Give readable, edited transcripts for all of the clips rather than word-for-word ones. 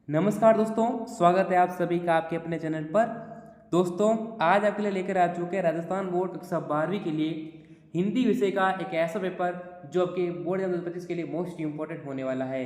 नमस्कार दोस्तों, स्वागत है आप सभी का आपके अपने चैनल पर। दोस्तों, आज आपके लिए लेकर आ चुके हैं राजस्थान बोर्ड कक्षा 12वीं के लिए हिंदी विषय का एक ऐसा पेपर जो आपके बोर्ड एग्जाम 2025 के लिए मोस्ट इंपॉर्टेंट होने वाला है।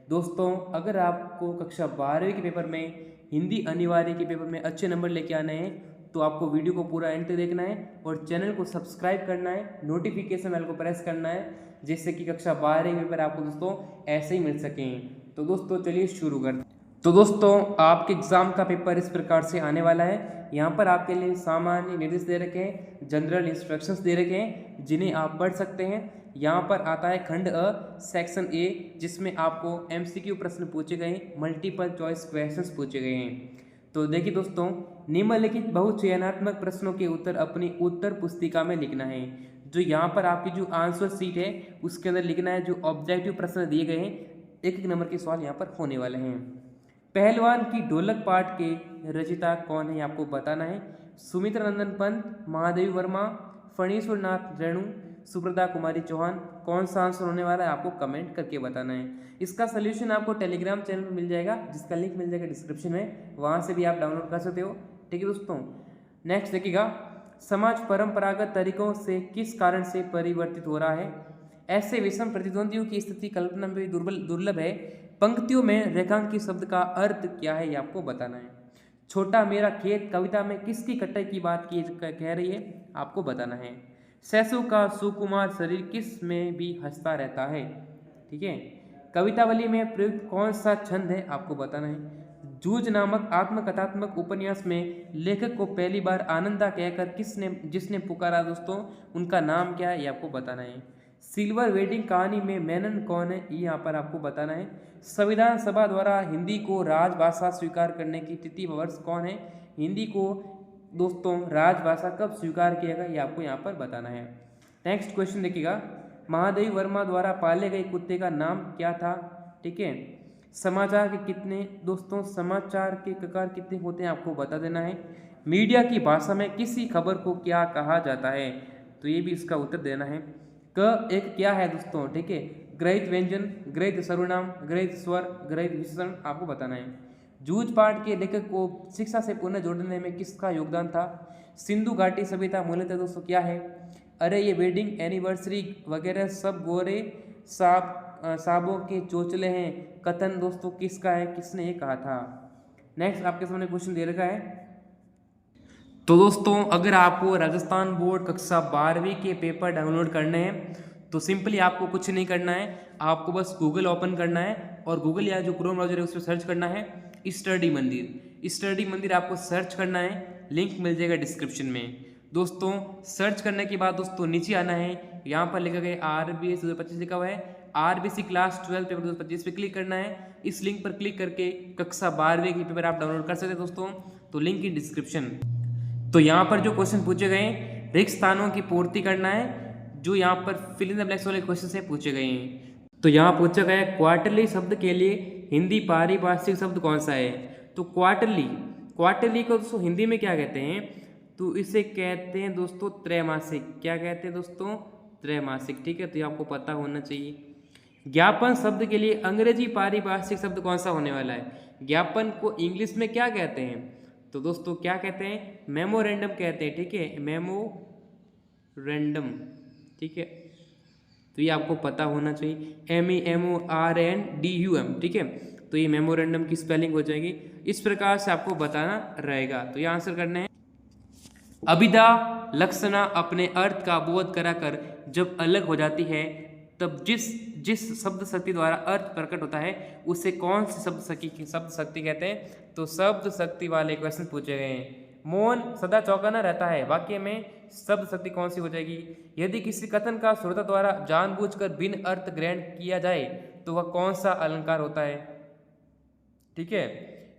दोस्तों, अगर आपको कक्षा 12वीं के पेपर में हिंदी अनिवार्य के पेपर में अच्छे नंबर लेके आने हैं तो आपको वीडियो को पूरा एंड तक देखना है और चैनल को सब्सक्राइब करना है, नोटिफिकेशन बेल को प्रेस करना है, जिससे कि कक्षा 12वीं के पेपर आपको दोस्तों ऐसे ही मिल सकें। तो दोस्तों चलिए शुरू करते हैं। तो दोस्तों, आपके एग्ज़ाम का पेपर इस प्रकार से आने वाला है। यहाँ पर आपके लिए सामान्य निर्देश दे रखे हैं, जनरल इंस्ट्रक्शंस दे रखे हैं जिन्हें आप पढ़ सकते हैं। यहाँ पर आता है खंड अ सेक्शन ए, जिसमें आपको एमसीक्यू प्रश्न पूछे गए हैं, मल्टीपल चॉइस क्वेश्चंस पूछे गए हैं। तो देखिए दोस्तों, निम्नलिखित बहुचयनात्मक प्रश्नों के उत्तर अपनी उत्तर पुस्तिका में लिखना है। जो यहाँ पर आपकी जो आंसर सीट है उसके अंदर लिखना है। जो ऑब्जेक्टिव प्रश्न दिए गए हैं, एक एक नंबर के सवाल यहाँ पर होने वाले हैं। पहलवान की ढोलक पाठ के रचयिता कौन है, आपको बताना है। सुमित्रा नंदन पंत, महादेवी वर्मा, फणीश्वर नाथ रेणु, सुप्रदा कुमारी चौहान। कौन सा आंसर होने वाला है आपको कमेंट करके बताना है। इसका सोल्यूशन आपको टेलीग्राम चैनल पर मिल जाएगा, जिसका लिंक मिल जाएगा डिस्क्रिप्शन में, वहाँ से भी आप डाउनलोड कर सकते हो। ठीक है दोस्तों, नेक्स्ट देखिएगा, समाज परंपरागत तरीकों से किस कारण से परिवर्तित हो रहा है। ऐसे विषम प्रतिद्वंदियों की स्थिति कल्पना में दुर्लभ है। पंक्तियों में रेखांकित शब्द का अर्थ क्या है, ये आपको बताना है। छोटा मेरा खेत कविता में किसकी कटाई की बात की कह रही है, आपको बताना है। सैसु का सुकुमार शरीर किस में भी हंसता रहता है। ठीक है, कवितावली में प्रयुक्त कौन सा छंद है, आपको बताना है। जूझ नामक आत्मकथात्मक उपन्यास में लेखक को पहली बार आनंदा कहकर जिसने पुकारा दोस्तों, उनका नाम क्या है, ये आपको बताना है। सिल्वर वेडिंग कहानी में मेनन कौन है, ये यहाँ पर आपको बताना है। संविधान सभा द्वारा हिंदी को राजभाषा स्वीकार करने की तिथि वर्ष कौन है। हिंदी को दोस्तों राजभाषा कब स्वीकार किया गया, ये आपको यहाँ पर बताना है। नेक्स्ट क्वेश्चन देखिएगा, महादेवी वर्मा द्वारा पाले गए कुत्ते का नाम क्या था। ठीक है, समाचार के कितने दोस्तों समाचार के प्रकार कितने होते हैं, आपको बता देना है। मीडिया की भाषा में किसी खबर को क्या कहा जाता है, तो ये भी इसका उत्तर देना है। क एक क्या है दोस्तों, ठीक है, ग्रहित व्यंजन, ग्रहित सर्वनाम, ग्रहित स्वर, ग्रहित विशेषण, आपको बताना है। जूझ पाठ के लेखक को शिक्षा से पुनः जोड़ने में किसका योगदान था। सिंधु घाटी सभ्यता मूलतः दोस्तों क्या है। अरे ये वेडिंग एनिवर्सरी वगैरह सब गोरे साबों के चोचले हैं, कथन दोस्तों किसका है, किसने ये कहा था। नेक्स्ट आपके सामने क्वेश्चन दे रखा है। तो दोस्तों, अगर आपको राजस्थान बोर्ड कक्षा 12वीं के पेपर डाउनलोड करने हैं तो सिंपली आपको कुछ नहीं करना है, आपको बस गूगल ओपन करना है और गूगल या जो क्रोम ब्राउजर है उस पर सर्च करना है स्टडी मंदिर। स्टडी मंदिर आपको सर्च करना है, लिंक मिल जाएगा डिस्क्रिप्शन में। दोस्तों, सर्च करने के बाद दोस्तों नीचे आना है, यहाँ पर लिखा गया RBC 2025 लिखा हुआ है, RBC क्लास 12 पेपर 2025 पे क्लिक करना है। इस लिंक पर क्लिक करके कक्षा 12वीं के पेपर आप डाउनलोड कर सकते हैं दोस्तों, तो लिंक इन डिस्क्रिप्शन। तो यहाँ पर जो क्वेश्चन पूछे गए रिक्त स्थानों की पूर्ति करना है, जो यहाँ पर फिल इन द ब्लैंक्स वाले क्वेश्चन से पूछे गए हैं। तो यहाँ पूछा गया क्वार्टरली शब्द के लिए हिंदी पारिभाषिक शब्द कौन सा है। तो क्वार्टरली को दोस्तों हिंदी में क्या कहते हैं, तो इसे कहते हैं दोस्तों त्रैमासिक। क्या कहते हैं दोस्तों, त्रैमासिक। ठीक है, तो ये आपको पता होना चाहिए। ज्ञापन शब्द के लिए अंग्रेजी पारिभाषिक शब्द कौन सा होने वाला है। ज्ञापन को इंग्लिश में क्या कहते हैं, तो दोस्तों क्या कहते हैं, मेमोरेंडम कहते हैं। ठीक है, मेमोरेंडम। ठीक है, तो ये आपको पता होना चाहिए, MEMORANDUM। ठीक है, तो ये मेमोरेंडम की स्पेलिंग हो जाएगी। इस प्रकार से आपको बताना रहेगा। तो ये आंसर करना है। अभिधा लक्षणा अपने अर्थ का बोध कराकर जब अलग हो जाती है तब जिस शब्द शक्ति द्वारा अर्थ प्रकट होता है उसे कौन सी शब्द शक्ति कहते हैं। तो शब्द शक्ति वाले क्वेश्चन पूछे गए हैं। मौन सदा चौंकाना रहता है, वाक्य में शब्द शक्ति कौन सी हो जाएगी। यदि किसी कथन का श्रोता द्वारा जानबूझकर भिन्न अर्थ ग्रहण किया जाए तो वह कौन सा अलंकार होता है। ठीक है,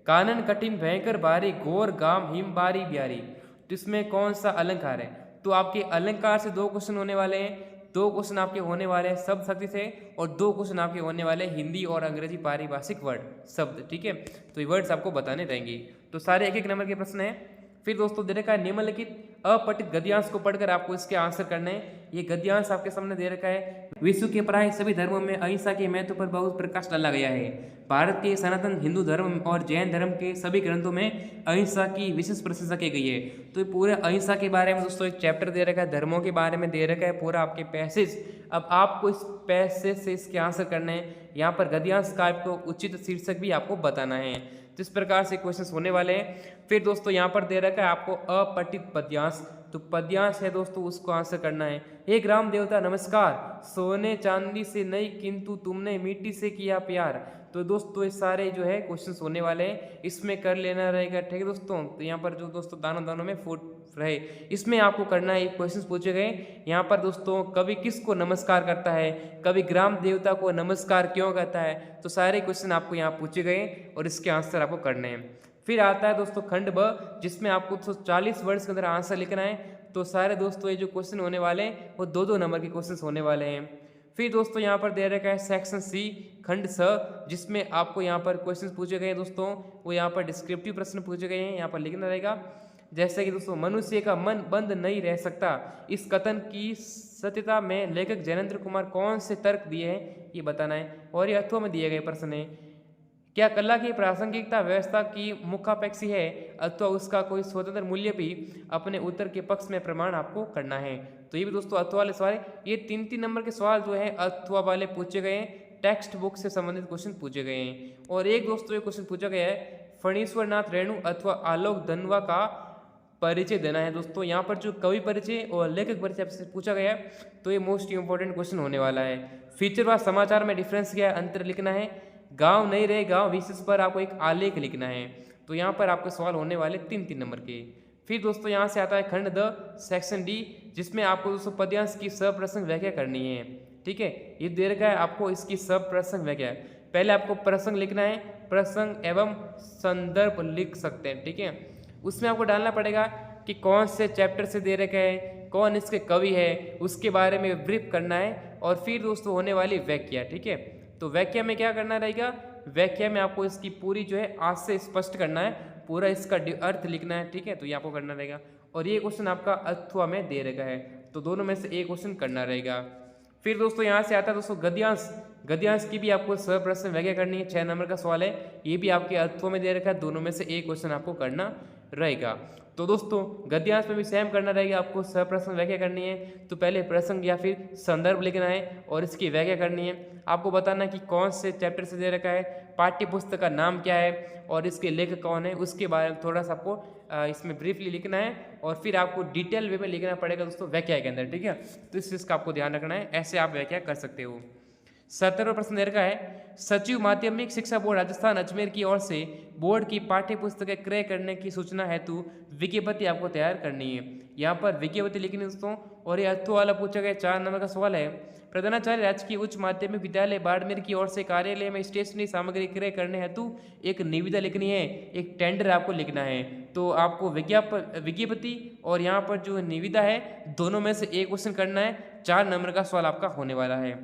कानन कठिन भयंकर भारी घोर गाम हिम बारी ब्यारी, तो इसमें कौन सा अलंकार है। तो आपके अलंकार से 2 क्वेश्चन होने वाले हैं। 2 क्वेश्चन आपके होने वाले हैं शब्द शक्ति से और 2 क्वेश्चन आपके होने वाले हिंदी और अंग्रेजी पारिभाषिक वर्ड शब्द। ठीक है, तो ये वर्ड्स आपको बताने रहेंगे। तो सारे 1-1 नंबर के प्रश्न हैं। फिर दोस्तों दे रखा है निम्नलिखित अपठित गद्यांश को पढ़कर आपको इसके आंसर करने हैं। ये गद्यांश आपके सामने दे रखा है। विश्व के प्राय सभी धर्मों में अहिंसा के महत्व पर बहुत प्रकाश डाला गया है। भारत के सनातन हिंदू धर्म और जैन धर्म के सभी ग्रंथों में अहिंसा की विशेष प्रशंसा की गई है। तो ये पूरे अहिंसा के बारे में दोस्तों एक चैप्टर दे रखा है, धर्मों के बारे में दे रखा है पूरा आपके पैसेज। अब आपको इस पैसेज से इसके आंसर करने हैं। यहाँ पर गद्यांश का आपको उचित शीर्षक भी आपको बताना है। तो इस प्रकार से क्वेश्चंस होने वाले हैं। फिर दोस्तों यहाँ पर दे रखा है आपको अपठित पद्यांश, तो पद्यांश है दोस्तों उसको आंसर करना है। हे ग्राम देवता नमस्कार, सोने चांदी से नहीं किंतु तुमने मिट्टी से किया प्यार। तो दोस्तों ये सारे जो है क्वेश्चंस होने वाले हैं, इसमें कर लेना रहेगा, ठीक है दोस्तों। तो यहाँ पर जो दोस्तों दानों दानों में फूट रहे, इसमें आपको करना है। क्वेश्चन पूछे गए यहाँ पर दोस्तों, कवि किसको नमस्कार करता है, कवि ग्राम देवता को नमस्कार क्यों कहता है। तो सारे क्वेश्चन आपको यहाँ पूछे गए और इसके आंसर आपको करने हैं। फिर आता है दोस्तों खंड ब, जिसमें आपको 40 वर्ड्स के अंदर आंसर लिखना है। तो सारे दोस्तों ये जो क्वेश्चन होने वाले हैं वो 2-2 नंबर के क्वेश्चन होने वाले हैं। फिर दोस्तों यहाँ पर दे रखा है सेक्शन सी खंड स, जिसमें आपको यहाँ पर क्वेश्चन पूछे गए हैं दोस्तों, वो यहाँ पर डिस्क्रिप्टिव प्रश्न पूछे गए हैं, यहाँ पर लिखना रहेगा। जैसे कि दोस्तों, मनुष्य का मन बंद नहीं रह सकता, इस कथन की सत्यता में लेखक जैनेन्द्र कुमार कौन से तर्क दिए हैं ये बताना है। और ये अर्थों में दिए गए प्रश्न है। क्या कला की प्रासंगिकता व्यवस्था की मुखापेक्षी है अथवा उसका कोई स्वतंत्र मूल्य भी, अपने उत्तर के पक्ष में प्रमाण आपको करना है। तो ये भी दोस्तों अथवा वाले सवाल, ये 3-3 नंबर के सवाल जो है अथवा वाले पूछे गए हैं, टेक्स्ट बुक से संबंधित क्वेश्चन पूछे गए हैं। और एक दोस्तों ये क्वेश्चन पूछा गया है, फणीश्वर नाथ रेणु अथवा आलोक धनवा का परिचय देना है। दोस्तों यहाँ पर जो कवि परिचय और लेखक परिचय आपसे पूछा गया है, तो ये मोस्ट इंपॉर्टेंट क्वेश्चन होने वाला है। फीचर व समाचार में डिफरेंस क्या है, अंतर लिखना है। गांव नहीं रहे गांव विशेष पर आपको एक आलेख लिखना है। तो यहाँ पर आपके सवाल होने वाले 3-3 नंबर के। फिर दोस्तों यहाँ से आता है खंड द सेक्शन डी, जिसमें आपको दोस्तों पद्यांश की सप्रसंग व्याख्या करनी है, ठीक है। ये दे रखा है आपको इसकी सप्रसंग व्याख्या। पहले आपको प्रसंग लिखना है, प्रसंग एवं संदर्भ लिख सकते हैं, ठीक है। उसमें आपको डालना पड़ेगा कि कौन से चैप्टर से दे रखा है, कौन इसके कवि है, उसके बारे में ब्रीफ करना है। और फिर दोस्तों होने वाली व्याख्या, ठीक है। तो व्याख्या में क्या करना रहेगा, व्याख्या में आपको इसकी पूरी जो है आज से स्पष्ट करना है, पूरा इसका अर्थ लिखना है, ठीक है। तो ये आपको करना रहेगा। और ये क्वेश्चन आपका अथवा में दे रखा है, तो दोनों में से एक क्वेश्चन करना रहेगा। फिर दोस्तों यहाँ से आता है दोस्तों गद्यांश, गद्यांश की भी आपको सप्रश्न व्याख्या करनी है, 6 नंबर का सवाल है। ये भी आपके अर्थों में दे रखा है, दोनों में से एक क्वेश्चन आपको करना रहेगा। तो दोस्तों गद्यांश में भी सेम करना रहेगा, आपको सप्रश्न व्याख्या करनी है। तो पहले प्रसंग या फिर संदर्भ लिखना है और इसकी व्याख्या करनी है। आपको बताना कि कौन से चैप्टर से दे रखा है, पाठ्य पुस्तक का नाम क्या है और इसके लेखक कौन है, उसके बारे में थोड़ा सा आपको इसमें ब्रीफली लिखना है। और फिर आपको डिटेल वे में लिखना पड़ेगा दोस्तों व्याख्या के अंदर, ठीक है। तो इस चीज़ का आपको ध्यान रखना है, ऐसे आप व्याख्या कर सकते हो। 17वां प्रश्न दे रखा है, सचिव माध्यमिक शिक्षा बोर्ड राजस्थान अजमेर की ओर से बोर्ड की पाठ्य पुस्तकें क्रय करने की सूचना हेतु विज्ञप्ति आपको तैयार करनी है। यहाँ पर विज्ञप्ति लिखनी है दोस्तों। और ये अर्थों वाला पूछा गया, 4 नंबर का सवाल है। प्रधानाचार्य राजकीय उच्च माध्यमिक विद्यालय बाड़मेर की ओर से कार्यालय में स्टेशनरी सामग्री क्रय करने हेतु एक निविदा लिखनी है, एक टेंडर आपको लिखना है। तो आपको विज्ञप्ति और यहाँ पर जो निविदा है, दोनों में से एक क्वेश्चन करना है। 4 नंबर का सवाल आपका होने वाला है।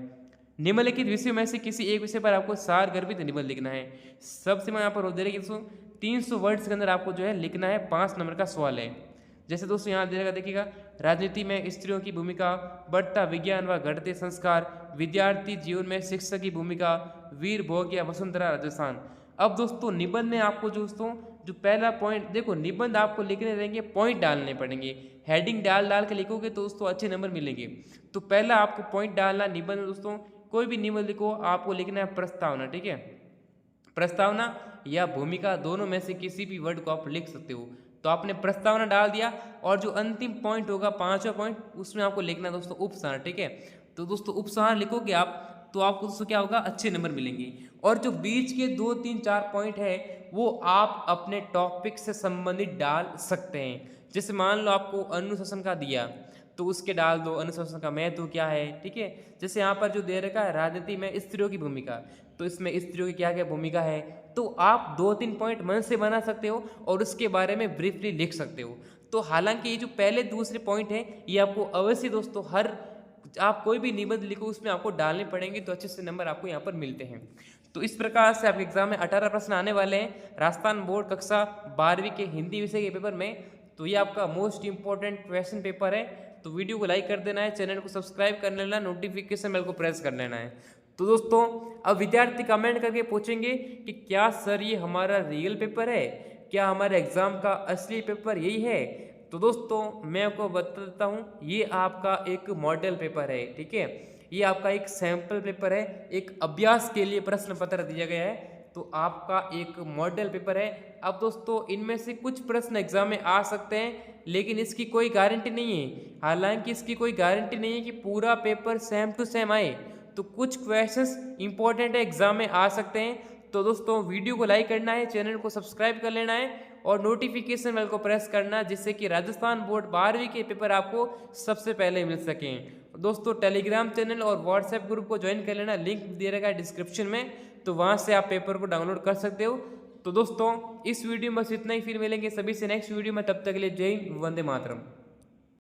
निम्नलिखित विषयों में से किसी एक विषय पर आपको सार गर्भित निबंध लिखना है। सबसे मैं यहाँ पर दे रही 300 वर्ड्स के अंदर आपको जो है लिखना है, 5 नंबर का सवाल है। जैसे दोस्तों यहाँ देगा, देखिएगा, राजनीति में स्त्रियों की भूमिका, बढ़ता विज्ञान व घटते संस्कार, विद्यार्थी जीवन में शिक्षक की भूमिका, वीर भोग या वसुंधरा राजस्थान। अब दोस्तों निबंध में आपको दोस्तों जो पहला पॉइंट, देखो निबंध आपको लिखने रहेंगे, पॉइंट डालने पड़ेंगे। हेडिंग डाल के लिखोगे तो दोस्तों अच्छे नंबर मिलेंगे। तो पहला आपको पॉइंट डालना निबंध में दोस्तों, कोई भी निबंध लिखो, आपको लिखना है प्रस्तावना, ठीक है। प्रस्तावना या भूमिका, दोनों में से किसी भी वर्ड को आप लिख सकते हो। तो आपने प्रस्तावना डाल दिया और जो अंतिम पॉइंट होगा 5वां पॉइंट, उसमें आपको लिखना है दोस्तों उपसार, ठीक है। तो दोस्तों उपसार लिखोगे आप तो आपको दोस्तों क्या होगा, अच्छे नंबर मिलेंगे। और जो बीच के 2, 3, 4 पॉइंट है वो आप अपने टॉपिक से संबंधित डाल सकते हैं। जैसे मान लो आपको अनुशासन का दिया तो उसके डाल दो, अनुशासन का महत्व क्या है, ठीक है। जैसे यहाँ पर जो दे रखा है राजनीति में स्त्रियों की भूमिका, तो इसमें स्त्रियों की क्या क्या भूमिका है, तो आप 2-3 पॉइंट मन से बना सकते हो और उसके बारे में ब्रीफली लिख सकते हो। तो हालांकि ये जो पहले दूसरे पॉइंट है ये आपको अवश्य दोस्तों, हर आप कोई भी निबंध लिखो उसमें आपको डालने पड़ेंगे, तो अच्छे से नंबर आपको यहाँ पर मिलते हैं। तो इस प्रकार से आपके एग्जाम में 18 प्रश्न आने वाले हैं राजस्थान बोर्ड कक्षा 12वीं के हिंदी विषय के पेपर में। तो ये आपका मोस्ट इंपॉर्टेंट क्वेश्चन पेपर है। तो वीडियो को लाइक कर देना है, चैनल को सब्सक्राइब कर लेना, नोटिफिकेशन बेल को प्रेस कर लेना है। तो दोस्तों अब विद्यार्थी कमेंट करके पूछेंगे कि क्या सर ये हमारा रियल पेपर है, क्या हमारे एग्ज़ाम का असली पेपर यही है। तो दोस्तों मैं आपको बता देता हूँ, ये आपका एक मॉडल पेपर है, ठीक है। ये आपका एक सैंपल पेपर है, एक अभ्यास के लिए प्रश्न पत्र दिया गया है, तो आपका एक मॉडल पेपर है। अब दोस्तों इनमें से कुछ प्रश्न एग्जाम में आ सकते हैं, लेकिन इसकी कोई गारंटी नहीं है। हालांकि इसकी कोई गारंटी नहीं है कि पूरा पेपर सेम टू सेम आए, तो कुछ क्वेश्चंस इंपॉर्टेंट है, एग्जाम में आ सकते हैं। तो दोस्तों वीडियो को लाइक करना है, चैनल को सब्सक्राइब कर लेना है और नोटिफिकेशन बेल को प्रेस करना है, जिससे कि राजस्थान बोर्ड 12वीं के पेपर आपको सबसे पहले मिल सकें। दोस्तों टेलीग्राम चैनल और व्हाट्सएप ग्रुप को ज्वाइन कर लेना, लिंक दे रखा है डिस्क्रिप्शन में, तो वहाँ से आप पेपर को डाउनलोड कर सकते हो। तो दोस्तों इस वीडियो में बस इतना ही, फिर मिलेंगे सभी से नेक्स्ट वीडियो में, तब तक के लिए जय हिंद, वंदे मातरम।